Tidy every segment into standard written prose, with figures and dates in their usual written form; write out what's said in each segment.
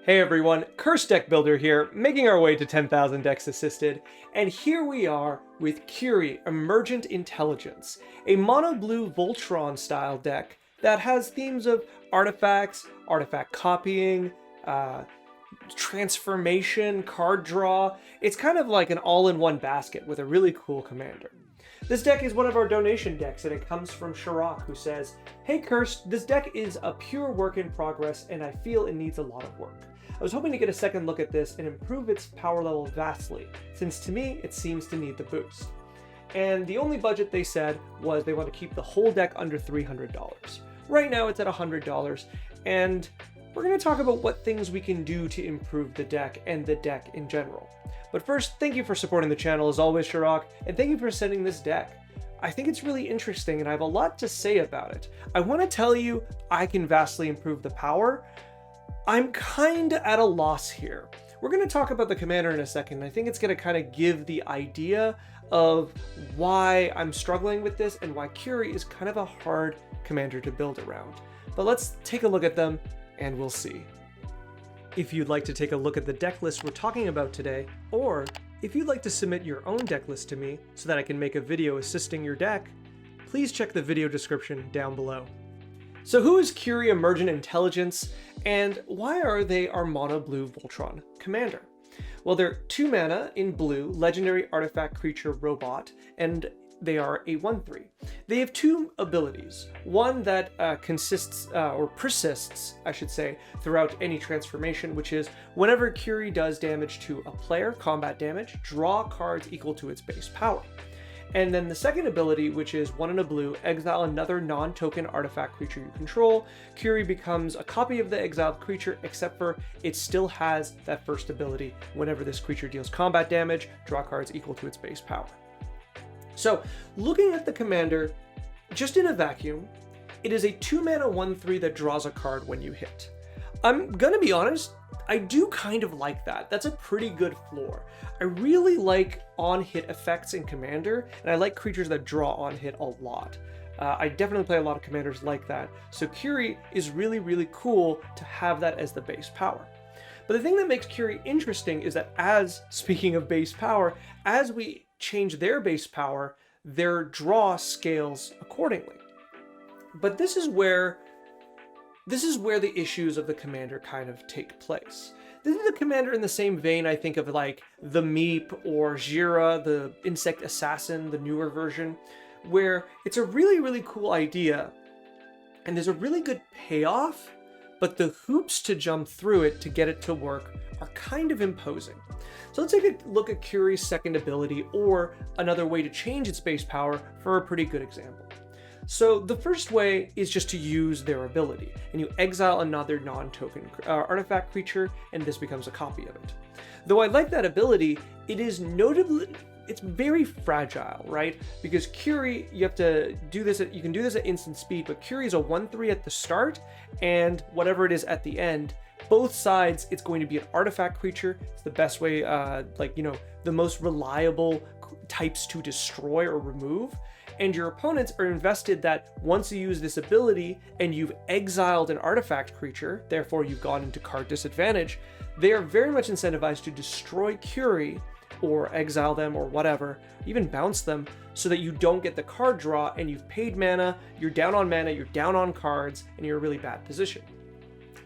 Hey everyone, Curse Deck Builder here, making our way to 10,000 decks assisted, and here we are with Curie Emergent Intelligence, a mono blue Voltron style deck that has themes of artifacts, artifact copying, transformation, card draw. It's kind of like an all-in-one basket with a really cool commander. This deck is one of our donation decks, and it comes from Shirok, who says, "Hey Cursed, this deck is a pure work in progress, and I feel it needs a lot of work. I was hoping to get a second look at this and improve its power level vastly, since to me it seems to need the boost." And the only budget they said was they want to keep the whole deck under $300. Right now it's at $100, and we're going to talk about what things we can do to improve the deck and the deck in general. But first, thank you for supporting the channel as always, Shirok, and thank you for sending this deck. I think it's really interesting and I have a lot to say about it. I want to tell you I can vastly improve the power. I'm kinda at a loss here. We're going to talk about the commander in a second. I think it's going to kind of give the idea of why I'm struggling with this and why Curie is kind of a hard commander to build around. But let's take a look at them and we'll see. If you'd like to take a look at the deck list we're talking about today, or if you'd like to submit your own deck list to me so that I can make a video assisting your deck, please check the video description down below. So who is Curie Emergent Intelligence, and why are they our mono blue Voltron commander? Well, they're 2 mana in blue, legendary artifact creature robot, and they are a 1/3. They have 2 abilities. One that persists, I should say, throughout any transformation, which is whenever Curie does damage to a player, combat damage, draw cards equal to its base power. And then the second ability, which is 1 in a blue, exile another non-token artifact creature you control. Curie becomes a copy of the exiled creature, except for it still has that first ability. Whenever this creature deals combat damage, draw cards equal to its base power. So, looking at the commander, just in a vacuum, it is a 2 mana 1/3 that draws a card when you hit. I'm gonna be honest, I do kind of like that. That's a pretty good floor. I really like on-hit effects in Commander, and I like creatures that draw on-hit a lot. I definitely play a lot of commanders like that, so Curie is really, really cool to have that as the base power. But the thing that makes Curie interesting is that speaking of base power, as we change their base power, their draw scales accordingly. But this is where the issues of the commander kind of take place. This is the commander in the same vein I think of like the Meep or Jira, the insect assassin, the newer version, where it's a really, really cool idea and there's a really good payoff, but the hoops to jump through it to get it to work are kind of imposing. So let's take a look at Curie's second ability, or another way to change its base power, for a pretty good example. So the first way is just to use their ability, and you exile another non-token artifact creature, and this becomes a copy of it. Though I like that ability, it's very fragile, right? Because Curie, you can do this at instant speed, but Curie is a 1/3 at the start, and whatever it is at the end. Both sides, it's going to be an artifact creature. It's the best way, the most reliable types to destroy or remove. And your opponents are invested that once you use this ability and you've exiled an artifact creature, therefore you've gone into card disadvantage, they are very much incentivized to destroy Curie or exile them or whatever, even bounce them, so that you don't get the card draw and you've paid mana, you're down on cards, and you're in a really bad position.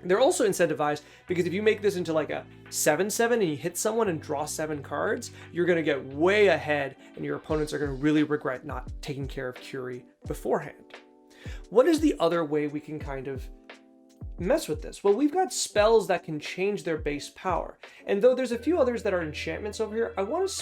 They're also incentivized because if you make this into like a 7/7 and you hit someone and draw 7 cards, you're going to get way ahead and your opponents are going to really regret not taking care of Curie beforehand. What is the other way we can kind of mess with this? Well, we've got spells that can change their base power. And though there's a few others that are enchantments over here, I want to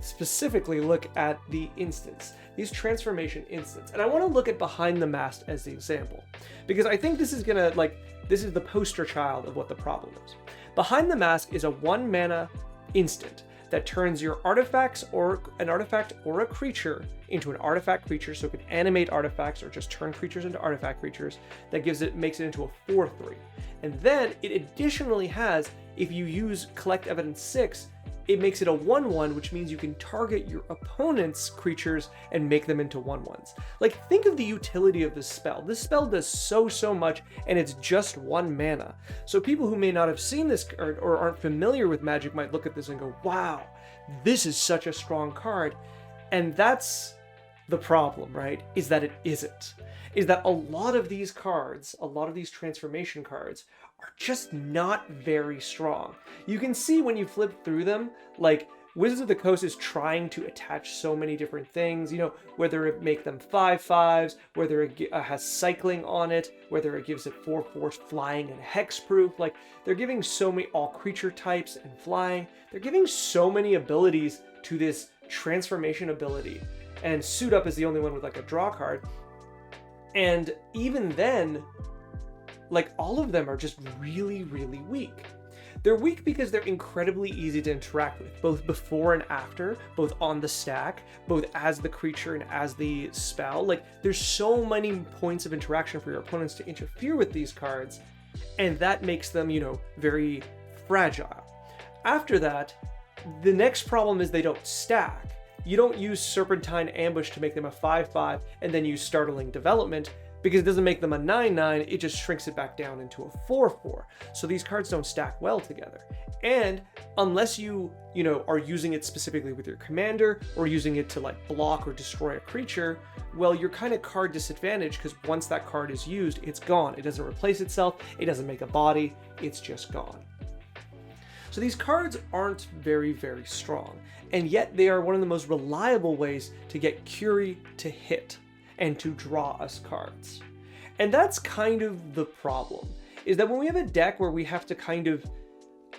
specifically look at the instants, these transformation instants. And I want to look at Behind the Mask as the example, because I think this is the poster child of what the problem is. Behind the Mask is a 1 mana instant that turns your artifacts or an artifact or a creature into an artifact creature, so it can animate artifacts or just turn creatures into artifact creatures. That makes it into a 4/3. And then it additionally has if you use Collect Evidence 6, it makes it a 1/1, which means you can target your opponent's creatures and make them into 1/1s. Like, think of the utility of this spell. This spell does so much, and it's just 1 mana. So people who may not have seen this card or aren't familiar with Magic might look at this and go, wow, this is such a strong card. And that's the problem, right? Is that it isn't. Is that a lot of these cards, a lot of these transformation cards, are just not very strong. You can see when you flip through them, like, Wizards of the Coast is trying to attach so many different things, you know, whether it make them 5/5s, whether it has cycling on it, whether it gives it 4/4 flying and hexproof. Like, they're giving so many all creature types and flying. They're giving so many abilities to this transformation ability. And Suit Up is the only one with like a draw card. And even then, like, all of them are just really weak. They're weak because they're incredibly easy to interact with, both before and after, both on the stack, both as the creature and as the spell. Like, there's so many points of interaction for your opponents to interfere with these cards, and that makes them, you know, very fragile. After that, the next problem is they don't stack. You don't use Serpentine Ambush to make them a 5/5 and then use Startling Development, because it doesn't make them a 9/9, it just shrinks it back down into a 4/4. So these cards don't stack well together. And unless you know, are using it specifically with your commander or using it to like block or destroy a creature, well, you're kind of card disadvantaged, because once that card is used, it's gone. It doesn't replace itself, it doesn't make a body, it's just gone. So these cards aren't very strong, and yet they are one of the most reliable ways to get Curie to hit and to draw us cards. And that's kind of the problem, is that when we have a deck where we have to kind of,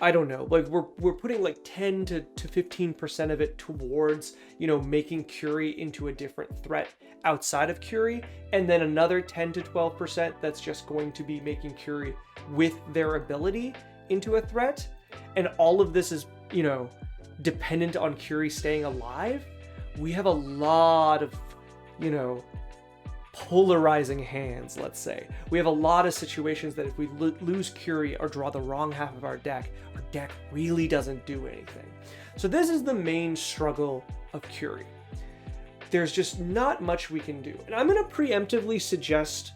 I don't know, like we're putting like 10 to 15% of it towards, you know, making Curie into a different threat outside of Curie, and then another 10 to 12% that's just going to be making Curie with their ability into a threat, and all of this is, you know, dependent on Curie staying alive. We have a lot of, you know, polarizing hands, let's say. We have a lot of situations that if we lose Curie or draw the wrong half of our deck really doesn't do anything. So this is the main struggle of Curie. There's just not much we can do. And I'm going to preemptively suggest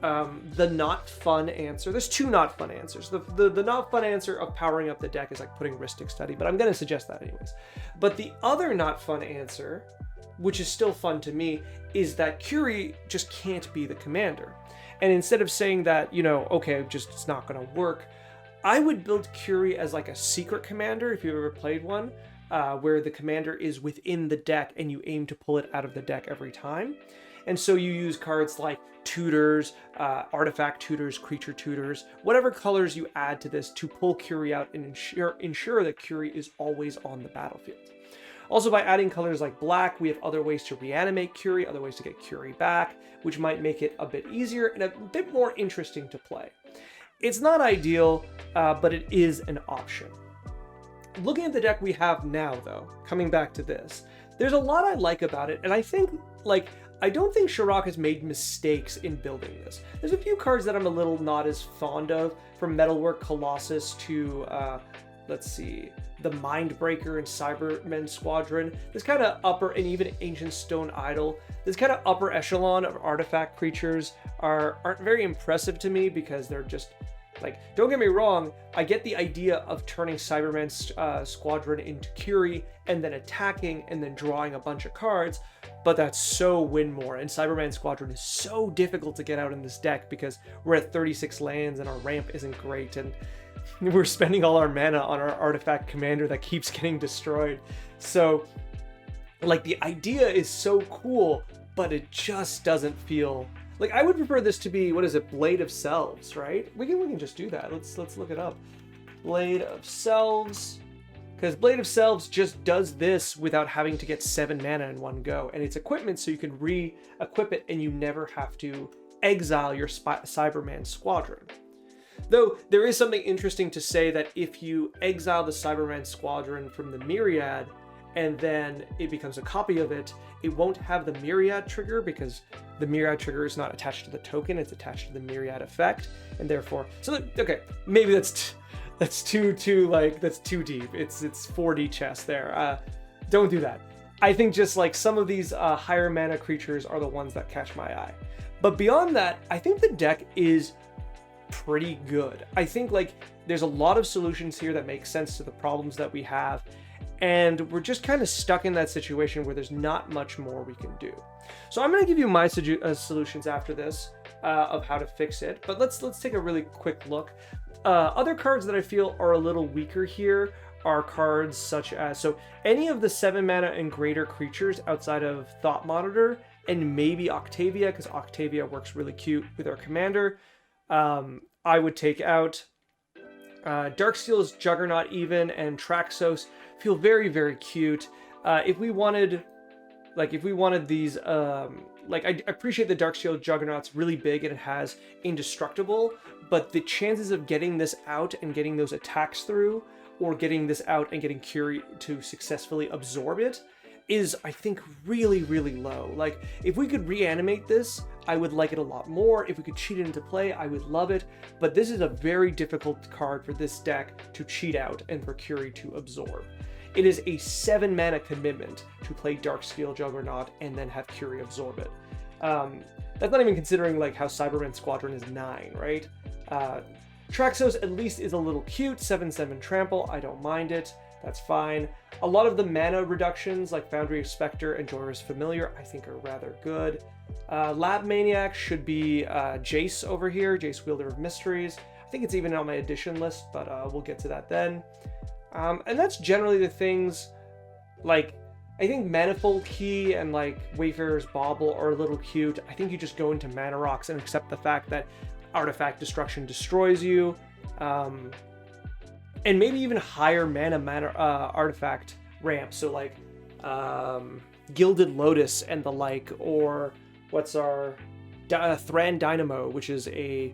the not fun answer. There's 2 not fun answers. The not fun answer of powering up the deck is like putting Rhystic Study, but I'm going to suggest that anyways. But the other not fun answer, which is still fun to me, is that Curie just can't be the commander. And instead of saying that, you know, okay, just it's not going to work, I would build Curie as like a secret commander, if you've ever played one, where the commander is within the deck and you aim to pull it out of the deck every time. And so you use cards like tutors, artifact tutors, creature tutors, whatever colors you add to this to pull Curie out and ensure that Curie is always on the battlefield. Also, by adding colors like black, we have other ways to reanimate Curie, other ways to get Curie back, which might make it a bit easier and a bit more interesting to play. It's not ideal, but it is an option. Looking at the deck we have now, though, coming back to this, there's a lot I like about it, and I think, like, I don't think Shirok has made mistakes in building this. There's a few cards that I'm a little not as fond of, from Metalwork Colossus to, let's see, the Mindbreaker and Cybermen Squadron. This kind of upper, and even Ancient Stone Idol, this kind of upper echelon of artifact creatures aren't very impressive to me, because they're just, like, don't get me wrong, I get the idea of turning Cyberman Squadron into Curie, and then attacking, and then drawing a bunch of cards, but that's so win more, and Cyberman Squadron is so difficult to get out in this deck, because we're at 36 lands, and our ramp isn't great, and we're spending all our mana on our artifact commander that keeps getting destroyed. So, like, the idea is so cool, but it just doesn't feel... Like, I would prefer this to be, what is it, Blade of Selves, right? We can just do that. Let's look it up. Blade of Selves. Because Blade of Selves just does this without having to get 7 mana in one go. And it's equipment, so you can re-equip it and you never have to exile your Cyberman Squadron. Though, there is something interesting to say that if you exile the Cyberman Squadron from the Myriad and then it becomes a copy of it, it won't have the myriad trigger because the myriad trigger is not attached to the token, it's attached to the myriad effect, and therefore, okay, maybe that's too deep. It's 4D chess there. Don't do that. I think just like some of these higher mana creatures are the ones that catch my eye. But beyond that, I think the deck is pretty good. I think like there's a lot of solutions here that make sense to the problems that we have, and we're just kind of stuck in that situation where there's not much more we can do. So I'm going to give you my solutions after this of how to fix it, but let's take a really quick look. Other cards that I feel are a little weaker here are cards such as, so any of the 7 mana and greater creatures outside of Thought Monitor, and maybe Octavia, because Octavia works really cute with our commander. I would take out Darksteel's Juggernaut even, and Traxos feel very, very cute. If we wanted these, like I appreciate the Darksteel Juggernaut's really big and it has Indestructible, but the chances of getting this out and getting those attacks through, or getting this out and getting Curie to successfully absorb it, is, I think, really, really low. Like, if we could reanimate this, I would like it a lot more. If we could cheat it into play, I would love it. But this is a very difficult card for this deck to cheat out and for Curie to absorb. It is a 7 mana commitment to play Darksteel Juggernaut and then have Curie absorb it. That's not even considering like how Cybermen Squadron is 9, right? Traxos at least is a little cute, 7/7 trample, I don't mind it, that's fine. A lot of the mana reductions like Foundry of Spectre and Joyous Familiar I think are rather good. Lab Maniac should be Jace over here, Jace Wielder of Mysteries. I think it's even on my edition list, but we'll get to that then. And that's generally the things. Like, I think Manifold Key and like Wayfarer's Bauble are a little cute. I think you just go into Mana Rocks and accept the fact that Artifact Destruction destroys you, and maybe even higher mana artifact ramp. So like Gilded Lotus and the like, or what's our Thran Dynamo, which is a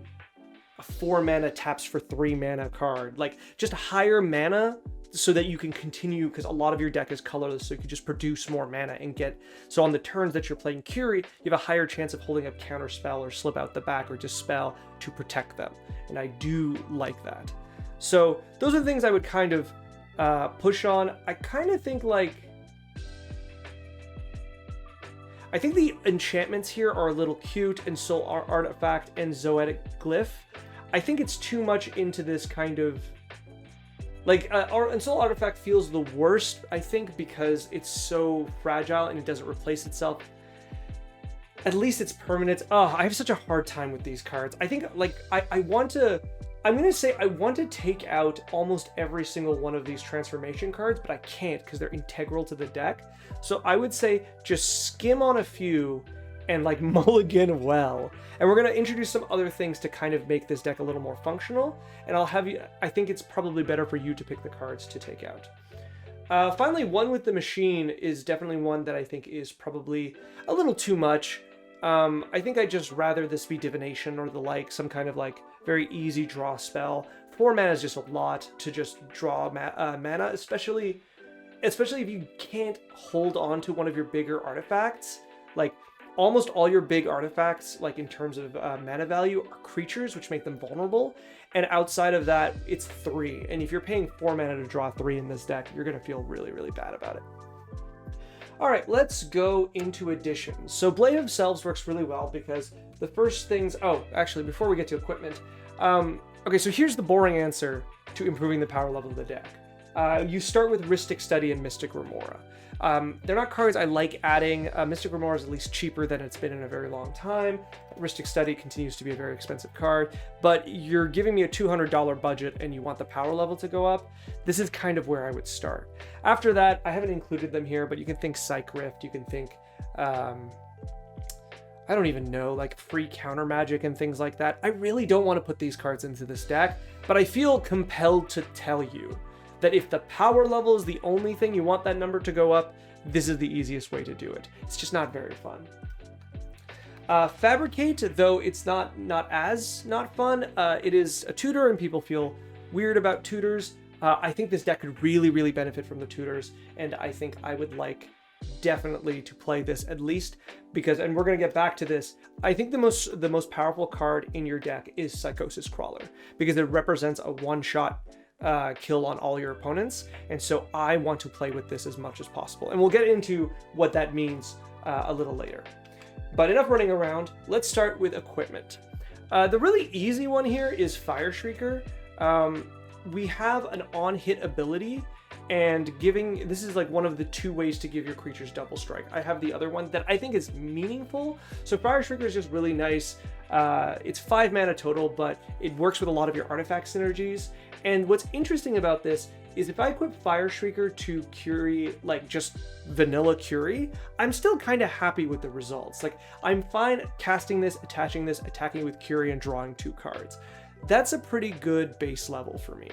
4 mana taps for 3 mana card. Like just higher mana so that you can continue, because a lot of your deck is colorless, so you can just produce more mana and get, so on the turns that you're playing Curie, you have a higher chance of holding up Counterspell or Slip Out the Back or Dispel to protect them, and I do like that. So those are the things I would kind of push on. I kind of think like, I think the enchantments here are a little cute, and Soul Artifact and Zoetic Glyph. I think it's too much into this kind of, like, and Soul Artifact feels the worst, I think, because it's so fragile and it doesn't replace itself. At least it's permanent. Oh, I have such a hard time with these cards. I think, like, I want to take out almost every single one of these transformation cards, but I can't because they're integral to the deck. So I would say just skim on a few and like mulligan well. And we're going to introduce some other things to kind of make this deck a little more functional. And I'll have you, I think it's probably better for you to pick the cards to take out. Finally, One with the Machine is definitely one that I think is probably a little too much. I think I'd just rather this be Divination or the like, some kind of like very easy draw spell. 4 mana is just a lot to just draw mana, especially if you can't hold on to one of your bigger artifacts. Like, almost all your big artifacts, like in terms of mana value, are creatures, which make them vulnerable. And outside of that, it's 3. And if you're paying 4 mana to draw 3 in this deck, you're going to feel really, really bad about it. All right, let's go into additions. So Blade of Selves works really well because the first things... Oh, actually, before we get to equipment... okay, so here's the boring answer to improving the power level of the deck. You start with Rhystic Study and Mystic Remora. They're not cards I like adding. Mystic Remora is at least cheaper than it's been in a very long time. Rhystic Study continues to be a very expensive card, but you're giving me a $200 budget and you want the power level to go up. This is kind of where I would start. After that, I haven't included them here, but you can think Psych Rift, you can think, I don't even know, like free counter magic and things like that. I really don't want to put these cards into this deck, but I feel compelled to tell you that if the power level is the only thing you want that number to go up, this is the easiest way to do it. It's just not very fun. Fabricate, though it's not as not fun, it is a tutor and people feel weird about tutors. I think this deck could really benefit from the tutors, and I think I would like definitely to play this at least because, and we're going to get back to this, I think the most powerful card in your deck is Psychosis Crawler because it represents a one-shot kill on all your opponents, and so I want to play with this as much as possible, and we'll get into what that means a little later. But enough running around, let's start with equipment. The really easy one here is Fire Shrieker. We have an on-hit ability, and this is like one of the 2 ways to give your creatures double strike. I have the other one that I think is meaningful. So Fire Shrieker is just really nice. It's 5 mana total, but it works with a lot of your artifact synergies. And what's interesting about this is if I equip Fire Shrieker to Curie, like just vanilla Curie, I'm still kind of happy with the results. Like, I'm fine casting this, attaching this, attacking with Curie, and drawing 2 cards. That's a pretty good base level for me.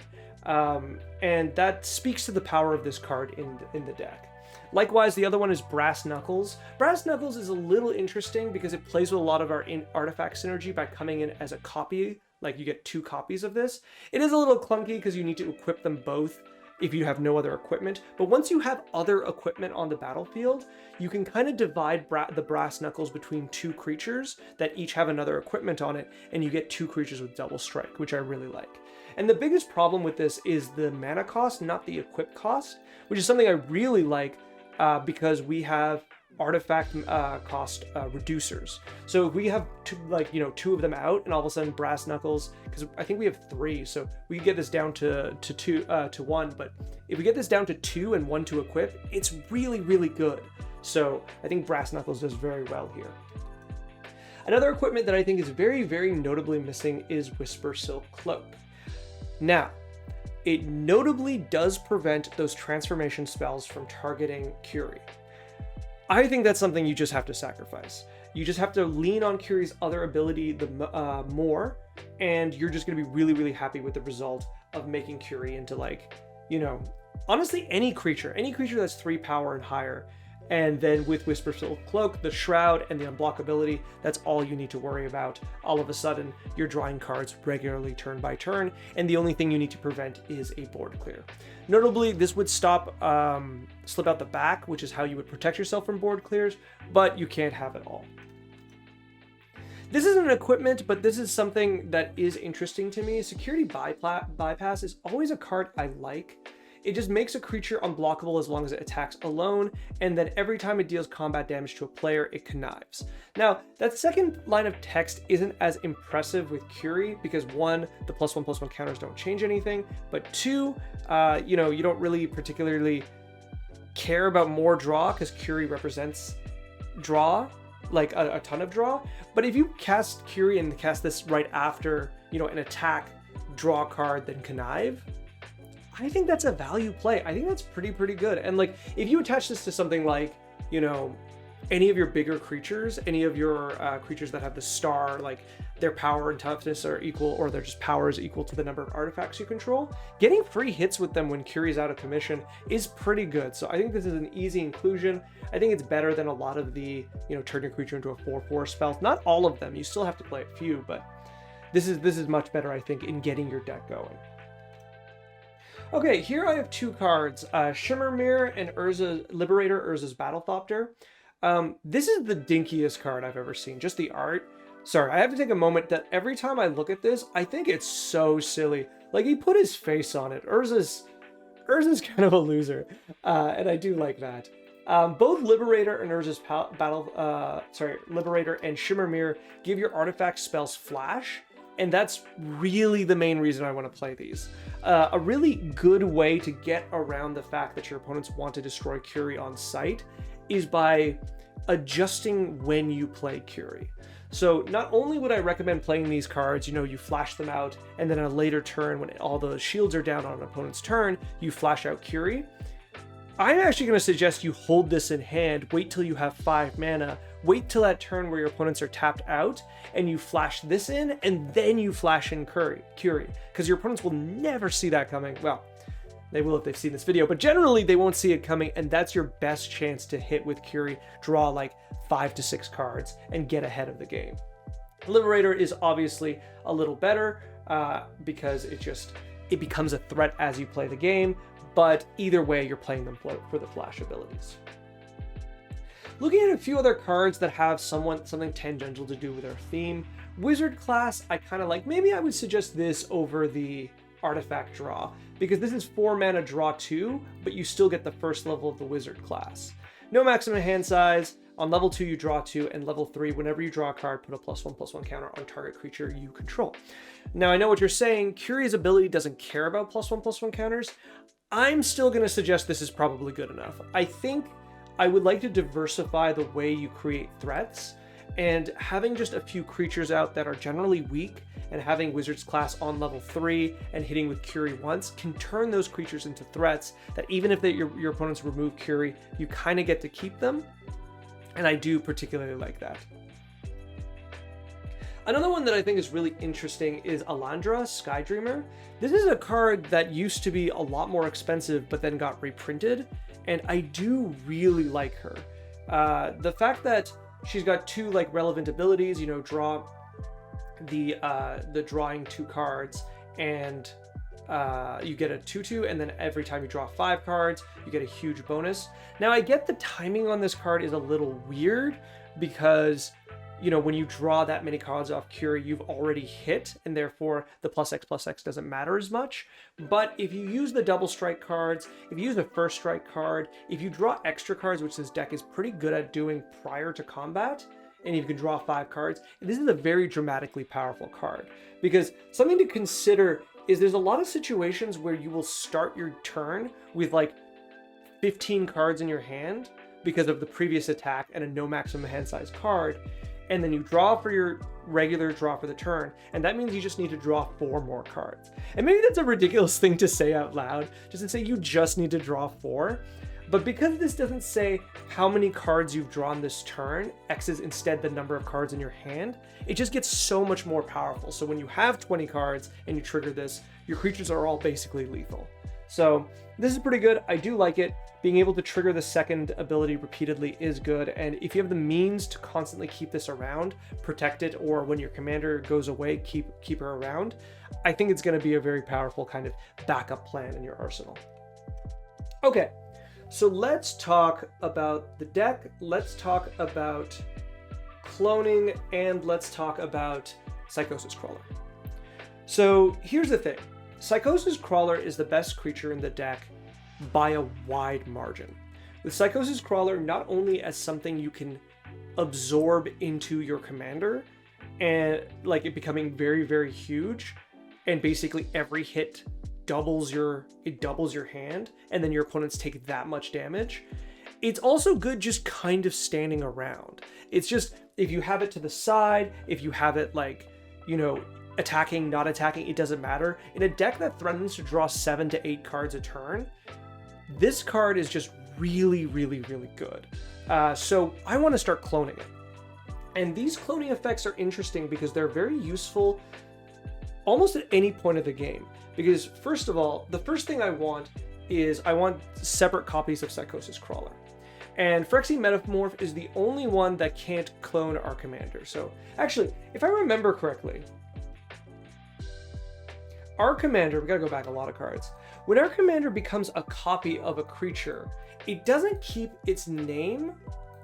And that speaks to the power of this card in the deck. Likewise, the other one is Brass Knuckles. Brass Knuckles is a little interesting because it plays with a lot of our artifact synergy by coming in as a copy. Like, you get 2 copies of this. It is a little clunky because you need to equip them both if you have no other equipment, but once you have other equipment on the battlefield, you can kind of divide the Brass Knuckles between 2 creatures that each have another equipment on it, and you get 2 creatures with double strike, which I really like. And the biggest problem with this is the mana cost, not the equip cost, which is something I really like because we have artifact cost reducers. So if we have 2 of them out, and all of a sudden Brass Knuckles, because I think we have 3, so we can get this down to 1. But if we get this down to 2 and 1 to equip, it's really good. So I think Brass Knuckles does very well here. Another equipment that I think is very notably missing is Whisper Silk Cloak. Now, it notably does prevent those transformation spells from targeting Curie. I think that's something you just have to sacrifice. You just have to lean on Curie's other ability more, and you're just going to be really happy with the result of making Curie into, like, honestly, any creature that's 3 power and higher. And then with Whisper Silk Cloak, the Shroud, and the unblockability, that's all you need to worry about. All of a sudden, you're drawing cards regularly turn by turn, and the only thing you need to prevent is a board clear. Notably, this would stop Slip Out the Back, which is how you would protect yourself from board clears, but you can't have it all. This isn't an equipment, but this is something that is interesting to me. Security Bypass is always a card I like. It just makes a creature unblockable as long as it attacks alone, and then every time it deals combat damage to a player, it connives. Now, that second line of text isn't as impressive with Curie because 1, the +1/+1 counters don't change anything, but 2, you don't really particularly care about more draw because Curie represents draw, like a ton of draw. But if you cast Curie and cast this right after, an attack, draw card, then connive, I think that's a value play. I think that's pretty good. And like, if you attach this to something like, any of your bigger creatures, any of your creatures that have the star, like their power and toughness are equal, or their just power is equal to the number of artifacts you control, getting free hits with them when Curie's out of commission is pretty good. So I think this is an easy inclusion. I think it's better than a lot of the, turn your creature into a 4/4 spells. Not all of them, you still have to play a few, but this is much better, I think, in getting your deck going. Okay, here I have 2 cards, Shimmer Mirror and Liberator, Urza's Battlethopter. This is the dinkiest card I've ever seen, just the art. Sorry, I have to take a moment that every time I look at this, I think it's so silly. Like, he put his face on it. Urza's kind of a loser, and I do like that. Both Liberator and Urza's Liberator and Shimmer Mirror give your artifact spells flash, and that's really the main reason I want to play these. A really good way to get around the fact that your opponents want to destroy Curie on sight is by adjusting when you play Curie. So not only would I recommend playing these cards, you flash them out, and then a later turn when all the shields are down on an opponent's turn, you flash out Curie. I'm actually going to suggest you hold this in hand, wait till you have 5 mana, wait till that turn where your opponents are tapped out, and you flash this in, and then you flash in Curie, because your opponents will never see that coming. Well, they will if they've seen this video, but generally they won't see it coming, and that's your best chance to hit with Curie, draw like 5 to 6 cards, and get ahead of the game. Liberator is obviously a little better, because it just it becomes a threat as you play the game, but either way, you're playing them for the flash abilities. Looking at a few other cards that have something tangential to do with our theme, Wizard class, I kind of like. Maybe I would suggest this over the Artifact draw, because this is 4 mana draw 2, but you still get the first level of the Wizard class. No maximum hand size. On level 2, you draw 2, and level 3, whenever you draw a card, put a +1/+1 counter on target creature you control. Now, I know what you're saying. Curie's ability doesn't care about +1/+1 counters. I'm still going to suggest this is probably good enough. I think I would like to diversify the way you create threats, and having just a few creatures out that are generally weak and having Wizard's class on level 3 and hitting with Curie once can turn those creatures into threats that even if your opponents remove Curie, you kind of get to keep them. And I do particularly like that. Another one that I think is really interesting is Alandra, Skydreamer. This is a card that used to be a lot more expensive, but then got reprinted, and I do really like her. The fact that she's got 2 like relevant abilities, you know, draw the drawing 2 cards, and you get a 2/2, and then every time you draw 5 cards, you get a huge bonus. Now, I get the timing on this card is a little weird because, you know, when you draw that many cards off Curie, you've already hit, and therefore the +X doesn't matter as much. But if you use the double strike cards, if you use the first strike card, if you draw extra cards, which this deck is pretty good at doing prior to combat, and you can draw 5 cards, this is a very dramatically powerful card. Because something to consider is there's a lot of situations where you will start your turn with like 15 cards in your hand because of the previous attack and a no maximum hand size card, and then you draw for your regular draw for the turn, and that means you just need to draw 4 more cards. And maybe that's a ridiculous thing to say out loud, just to say you just need to draw 4. But because this doesn't say how many cards you've drawn this turn, X is instead the number of cards in your hand, it just gets so much more powerful. So when you have 20 cards and you trigger this, your creatures are all basically lethal. So this is pretty good. I do like it. Being able to trigger the second ability repeatedly is good. And if you have the means to constantly keep this around, protect it, or when your commander goes away, keep her around, I think it's going to be a very powerful kind of backup plan in your arsenal. Okay. So let's talk about the deck, let's talk about cloning, and let's talk about Psychosis Crawler. So here's the thing. Psychosis Crawler is the best creature in the deck by a wide margin. With Psychosis Crawler, not only as something you can absorb into your commander, and like it becoming very, very huge, and basically every hit doubles your hand, and then your opponents take that much damage. It's also good just kind of standing around. It's just, if you have it to the side, if you have it like, you know, attacking, not attacking, it doesn't matter. In a deck that threatens to draw 7 to 8 cards a turn, this card is just really, really, really good. So I want to start cloning it. And these cloning effects are interesting because they're very useful almost at any point of the game. Because first of all, the first thing I want is I want separate copies of Psychosis Crawler. And Phyrexian Metamorph is the only one that can't clone our commander. So actually, if I remember correctly, our commander, we gotta go back a lot of cards. When our commander becomes a copy of a creature, it doesn't keep its name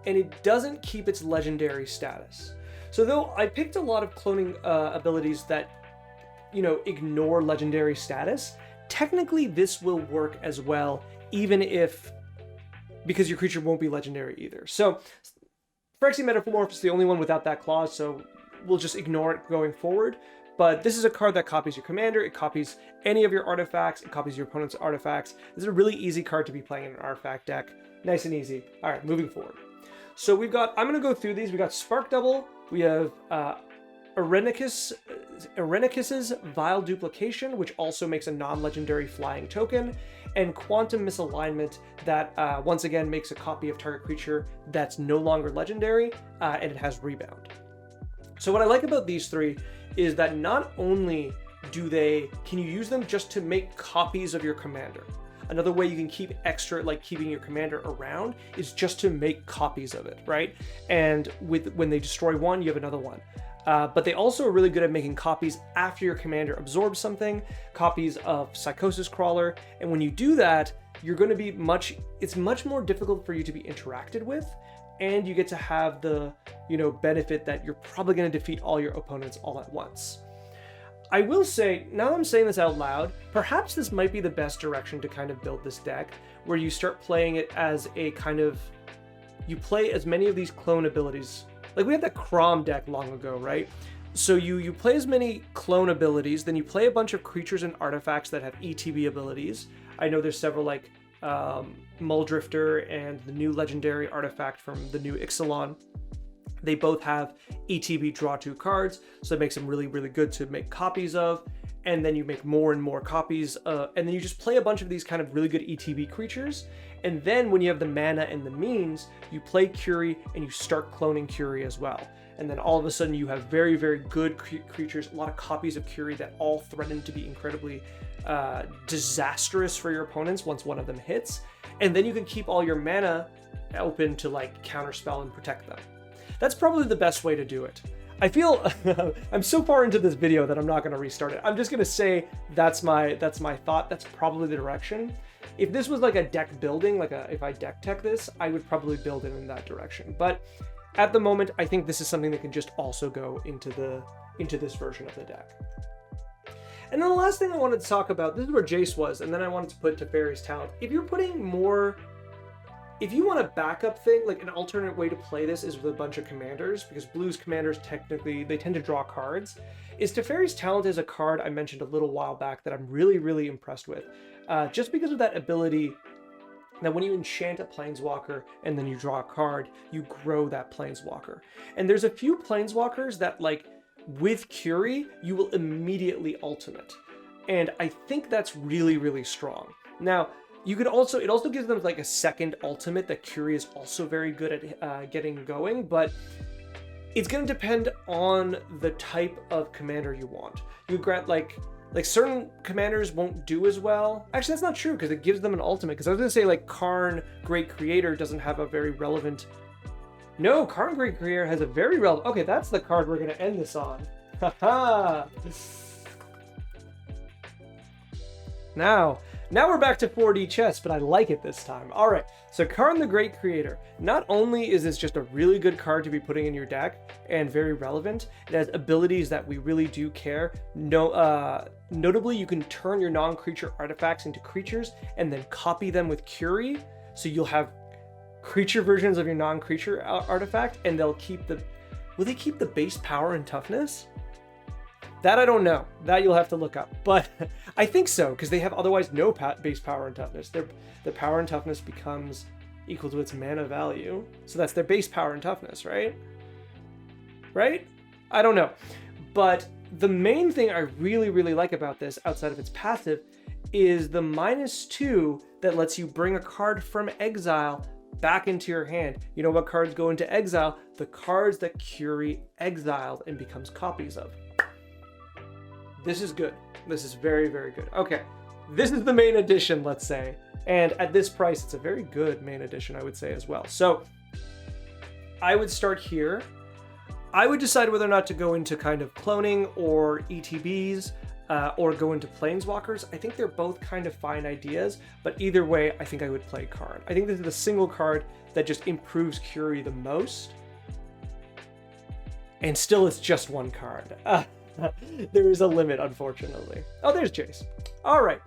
and it doesn't keep its legendary status. So though I picked a lot of cloning abilities that, you know, ignore legendary status, technically this will work as well, even if, because your creature won't be legendary either. So Phyrexian Metamorph is the only one without that clause, so we'll just ignore it going forward. But this is a card that copies your commander, it copies any of your artifacts, it copies your opponent's artifacts. This is a really easy card to be playing in an artifact deck. Nice and easy. All right, moving forward. So we've got, I'm gonna go through these. We got Spark Double, we have Irenicus's Vile Duplication, which also makes a non-legendary flying token, and Quantum Misalignment that once again makes a copy of target creature that's no longer legendary, and it has Rebound. So what I like about these three is that not only can you use them just to make copies of your commander. Another way you can keep extra, like keeping your commander around, is just to make copies of it, right? And when they destroy one, you have another one. But they also are really good at making copies after your commander absorbs something, copies of Psychosis Crawler, and when you do that, you're going to be it's much more difficult for you to be interacted with, and you get to have the, benefit that you're probably going to defeat all your opponents all at once. I will say, now I'm saying this out loud, perhaps this might be the best direction to kind of build this deck, where you start playing it as a kind of, you play as many of these clone abilities. Like we had that Crom deck long ago, right? So you play as many clone abilities, then you play a bunch of creatures and artifacts that have ETB abilities. I know there's several like Muldrifter and the new legendary artifact from the new Ixalan. They both have ETB draw 2 cards, so it makes them really, really good to make copies of. And then you make more and more copies, and then you just play a bunch of these kind of really good ETB creatures. And then when you have the mana and the means, you play Curie and you start cloning Curie as well. And then all of a sudden you have very, very good creatures, a lot of copies of Curie that all threaten to be incredibly disastrous for your opponents once one of them hits. And then you can keep all your mana open to like counterspell and protect them. That's probably the best way to do it. I feel I'm so far into this video that I'm not going to restart it. I'm just going to say that's my thought. That's probably the direction. If this was like a deck building, if I deck tech this, I would probably build it in that direction. But at the moment, I think this is something that can just also go into this version of the deck. And then the last thing I wanted to talk about, this is where Jace was, and then I wanted to put Teferi's Talent. If you want a backup thing, like an alternate way to play this is with a bunch of commanders, because Blue's commanders technically, they tend to draw cards, is Teferi's Talent is a card I mentioned a little while back that I'm really, really impressed with. Just because of that ability that when you enchant a Planeswalker and then you draw a card, you grow that Planeswalker. And there's a few Planeswalkers that, like, with Curie, you will immediately ultimate. And I think that's really, really strong. Now, it also gives them like a second ultimate that Curie is also very good at getting going, but it's going to depend on the type of commander you want. You grant like certain commanders won't do as well. Actually, that's not true because it gives them an ultimate. Because I was going to say like Karn, Great Creator doesn't have a very relevant. No, Karn Great Creator has a very relevant. Okay, that's the card we're going to end this on. Haha. Now we're back to 4D chess, but I like it this time. All right, so Karn the Great Creator. Not only is this just a really good card to be putting in your deck and very relevant, it has abilities that we really do care. Notably, you can turn your non-creature artifacts into creatures and then copy them with Curie. So you'll have creature versions of your non-creature artifact, and they'll keep will they keep the base power and toughness? That I don't know. That you'll have to look up. But I think so, because they have otherwise no base power and toughness. Their power and toughness becomes equal to its mana value. So that's their base power and toughness, right? Right? I don't know. But the main thing I really, really like about this, outside of its passive, is the -2 that lets you bring a card from exile back into your hand. You know what cards go into exile? The cards that Curie exiled and becomes copies of. This is good. This is very, very good. Okay, this is the main edition, let's say. And at this price, it's a very good main edition, I would say as well. So I would start here. I would decide whether or not to go into kind of cloning or ETBs or go into Planeswalkers. I think they're both kind of fine ideas, but either way, I think I would play Karn. I think this is the single card that just improves Curie the most. And still, it's just one card. There is a limit, unfortunately. Oh, there's Jace. All right.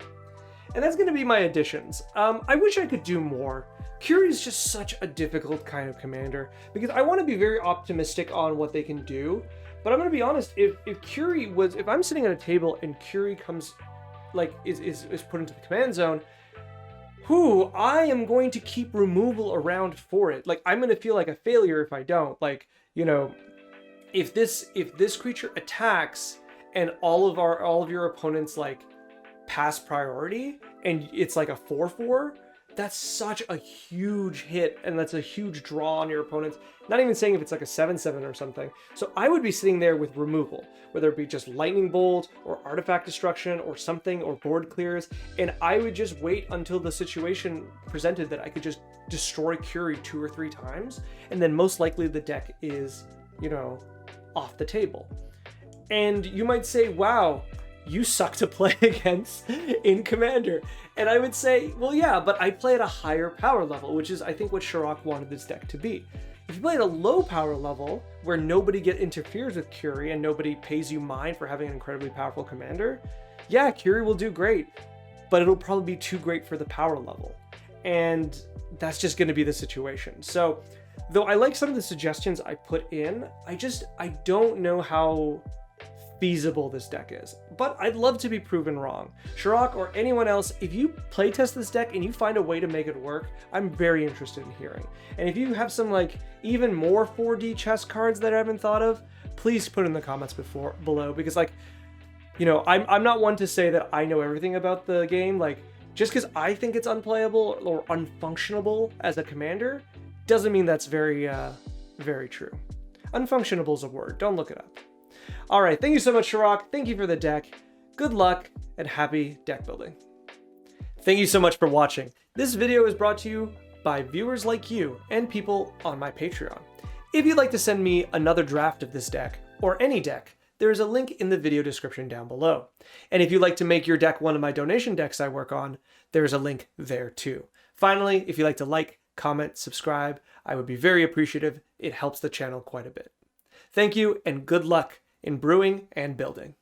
And that's going to be my additions. I wish I could do more. Curie is just such a difficult kind of commander because I want to be very optimistic on what they can do. But I'm going to be honest, if I'm sitting at a table and Curie comes, is put into the command zone, I am going to keep removal around for it. Like, I'm going to feel like a failure if I don't. Like, if this creature attacks and all of your opponents like pass priority and it's like a 4/4, that's such a huge hit and that's a huge draw on your opponents. Not even saying if it's like a 7/7 or something. So I would be sitting there with removal, whether it be just lightning bolt or artifact destruction or something or board clears, and I would just wait until the situation presented that I could just destroy Curie 2 or 3 times, and then most likely the deck is, off the table. And you might say, wow, you suck to play against in Commander. And I would say, well, yeah, but I play at a higher power level, which is, I think, what Shirok wanted this deck to be. If you play at a low power level, where nobody interferes with Curie and nobody pays you mind for having an incredibly powerful commander, yeah, Curie will do great, but it'll probably be too great for the power level. And that's just going to be the situation. So, though I like some of the suggestions I put in, I don't know how feasible this deck is, but I'd love to be proven wrong. Shirok or anyone else, if you playtest this deck and you find a way to make it work, I'm very interested in hearing. And if you have some like even more 4D chess cards that I haven't thought of, please put in the comments below, because like, you know, I'm not one to say that I know everything about the game. Like, just because I think it's unplayable or unfunctionable as a commander doesn't mean that's very true. Unfunctionable is a word, don't look it up. All right, thank you so much, Shirok. Thank you for the deck. Good luck and happy deck building. Thank you so much for watching. This video is brought to you by viewers like you and people on my Patreon. If you'd like to send me another draft of this deck, or any deck, there is a link in the video description down below. And if you'd like to make your deck one of my donation decks I work on, there's a link there too. Finally, if you'd like to like, comment, subscribe, I would be very appreciative. It helps the channel quite a bit. Thank you and good luck in brewing and building.